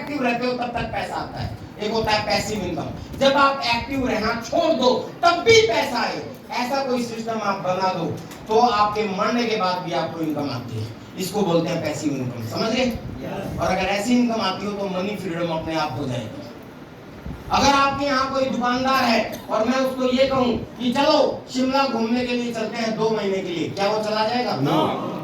Active रहते हो तब तक पैसा आता है। एक होता है पैसिव इनकम, जब आप एक्टिव रहना छोड़ दो तब भी पैसा आए, ऐसा कोई सिस्टम आप बना दो तो आपके मरने के बाद भी आपको इनकम आती है। इसको बोलते हैं पैसिव इनकम, समझ गए? और अगर ऐसी इनकम आती हो तो मनी फ्रीडम अपने आप हो जाएगी। अगर आपके यहाँ कोई दुकानदार है और मैं उसको ये कहूँ कि चलो शिमला घूमने के लिए चलते हैं 2 महीने के लिए, क्या वो चला जाएगा?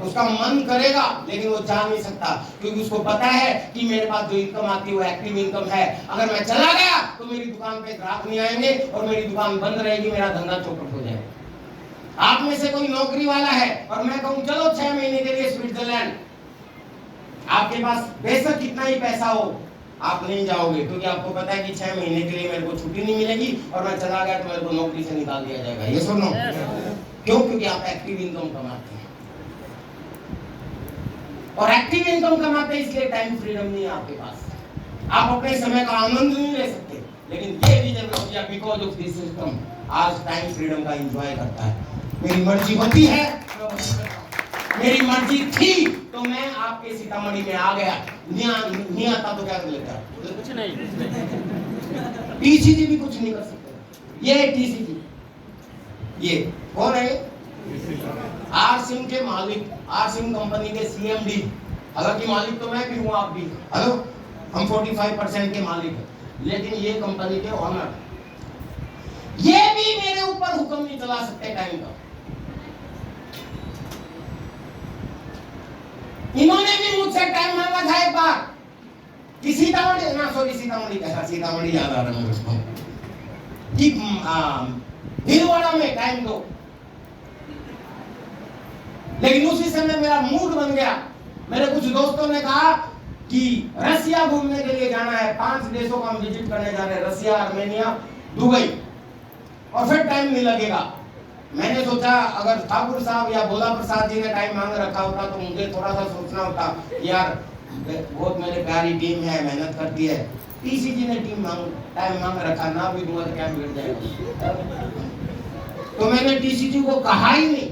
उसका मन करेगा लेकिन वो जा नहीं सकता, क्योंकि उसको पता है कि मेरे पास जो इनकम आती है वो एक्टिव इनकम है। अगर मैं चला गया तो मेरी दुकान पे ग्राहक नहीं आएंगे और मेरी दुकान बंद रहेगी, मेरा धंधा चौपट हो जाएगा। आप में से कोई नौकरी वाला है और मैं कहूँ चलो 6 महीने के लिए स्विट्जरलैंड, आपके पास बेशक कितना ही पैसा हो आप नहीं जाओगे, क्योंकि आपको पता है कि 6 महीने के लिए मेरे को छुट्टी नहीं मिलेगी और मैं चला गया तो मेरे को नौकरी से निकाल दिया जाएगा। ये सुनो, क्यों? क्योंकि आप एक्टिव इनकम कमाते हैं और एक्टिव इनकम कमाते हैं इसलिए टाइम फ्रीडम नहीं है आपके पास। आप अपने समय का आनंद नहीं ले सकते, लेकिन ये रीजन हो गया बिकॉज ऑफ दिस सिस्टम आज टाइम फ्रीडम का एंजॉय करता है। मेरी मर्जी होती है, मेरी मर्जी थी तो मैं आपके सीतामढ़ी में आ गया, नहीं आता तो क्या कर लेता? कुछ नहीं। टीसीजी भी कुछ नहीं कर सकते। ये टीसीजी, ये कौन है? आर सिम के मालिक, आर सिम कंपनी के सीएमडी। हालांकि मालिक तो मैं भी हूँ, आप भी। हेलो, हम 45% के मालिक हैं, लेकिन ये कंपनी के ऑनर, ये भी मेरे ऊपर हुक्म नहीं चला सकते टाइम का। इन्होंने भी मुझसे टाइम मांगा था एक बार कि सीतामढ़ी याद आ रहा है मुझको कि भीलवाड़ा में टाइम दो, लेकिन उसी समय मेरा मूड बन गया। मेरे कुछ दोस्तों ने कहा कि रसिया घूमने के लिए जाना है, 5 देशों का हम विजिट करने जा रहे हैं, रसिया, आर्मेनिया, दुबई, और फिर टाइम नहीं लगेगा। मैंने सोचा अगर ठाकुर साहब या भोला प्रसाद जी ने टाइम मांग रखा होता तो मुझे थोड़ा सा सोचना होता, यार बहुत मेरे प्यारी टीम है, मेहनत करती है। टीसीजी ने टाइम मांग रखा, ना भी दूंगा तो क्या बिगड़ जाएगा? तो मैंने टीसीजी को कहा ही नहीं,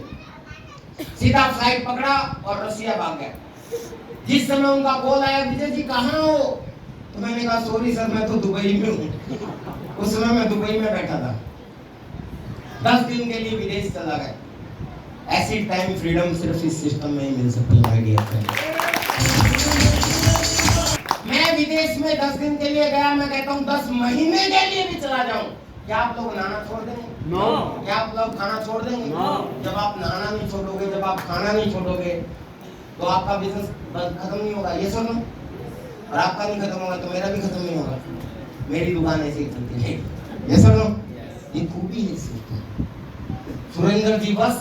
सीधा फ्लाइट पकड़ा और रसिया भाग गया। जिस समय उनका कॉल आया, विजय जी कहाँ हो? तो मैंने कहा सॉरी सर, मैं तो दुबई में हूँ। उस समय मैं दुबई में बैठा था, 10 दिन के लिए विदेश चला गया। ऐसी टाइम फ्रीडम सिर्फ इस सिस्टम में ही मिल सकती है माय डियर फ्रेंड। मैं विदेश में 10 दिन के लिए गया, मैं कहता हूँ 10 महीने के लिए भी चला जाऊं, क्या आप लोग नहाना छोड़ देंगे? नो। क्या आप लोग खाना छोड़ देंगे? नो। जब आप नहाना नहीं छोड़ोगे, जब आप खाना नहीं छोड़ोगे तो आपका बिजनेस खत्म नहीं होगा, ये सुनो। और आपका नहीं खत्म होगा तो मेरा भी खत्म नहीं होगा। मेरी दुकान ऐसे ही चलती है, ये सुनो। ये खूबी है सुरेंद्र जी बस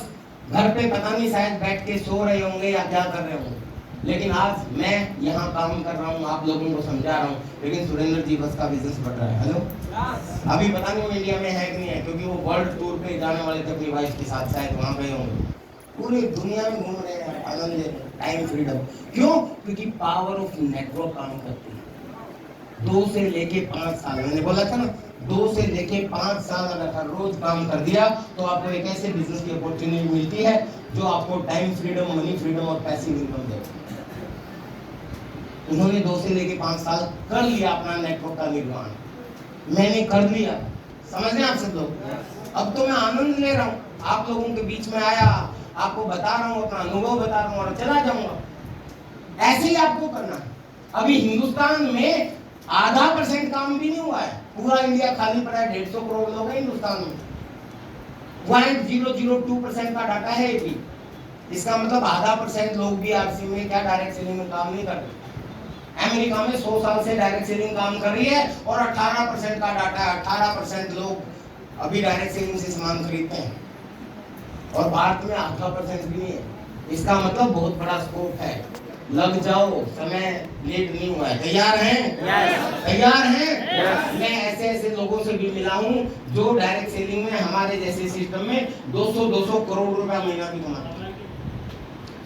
घर पे पता नहीं शायद बैठ के सो रहे होंगे या क्या कर रहे होंगे, लेकिन आज मैं यहाँ काम कर रहा हूँ, आप लोगों को समझा रहा हूँ, लेकिन सुरेंद्र जी बस का बिजनेस बढ़ रहा है। हेलो, अभी पता नहीं वो इंडिया में है कि नहीं है, क्योंकि वो वर्ल्ड टूर पे जाने वाले थे अपनी वाइफ के साथ, शायद वहाँ पे होंगे। पूरी दुनिया में घूम रहे हैं, आनंद ले रहे हैं, टाइम फ्रीडम। क्यों? क्योंकि पावर ऑफ नेटवर्क काम करती है। 2 से लेके 5 साल, मैंने बोला था ना, 2 से लेके 5 साल अगर हर रोज काम कर दिया तो आपको एक ऐसे बिजनेस की अपॉर्चुनिटी मिलती है जो आपको टाइम फ्रीडम, मनी फ्रीडम और पैसिव इनकम देती है। उन्होंने 2 से लेके 5 साल कर लिया अपना नेटवर्क का निर्माण, मैंने कर लिया। समझ रहे हैं आप सब लोग? अब तो मैं आनंद ले रहा हूँ, आप लोगों के बीच में आया, आपको बता रहा हूँ, अपना अनुभव बता रहा हूँ और चला जाऊंगा। ऐसे ही आपको करना है। अभी हिंदुस्तान में आधा % काम भी नहीं हुआ है, पूरा इंडिया खाली पड़ा है। 150 करोड़ लोग हैं हिंदुस्तान में, 0.002% का डाटा है ये भी। इसका मतलब आधा % लोग भी आरसी में क्या डायरेक्ट सेलिंग में काम नहीं कर रहे। अमेरिका में 100 साल से डायरेक्ट सेलिंग काम कर रही है और 18% का डाटा है, 18% लोग अभी डायरेक्ट सेलिंग से सामान खरीदते हैं, और भारत में आधा % भी नहीं है। इसका मतलब बहुत बड़ा स्कोप है। लग जाओ, समय लेट नहीं हुआ है। तैयार हैं? तैयार हैं? मैं ऐसे ऐसे लोगों से भी मिला हूँ जो डायरेक्ट सेलिंग में हमारे जैसे सिस्टम में 200 करोड़ रुपया महीना भी कमाते हैं।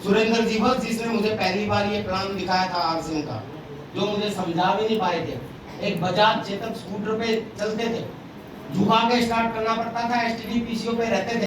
सुरेंद्र जी बस, जिसने मुझे पहली बार ये प्लान दिखाया था आरसिम का, जो मुझे समझा भी नहीं पाए थे। एक बजाज चेतक स्कूटर पे चलते थे, झुका के स्टार्ट करना पड़ता था, एसटीडी पीसीओ पे रहते थे।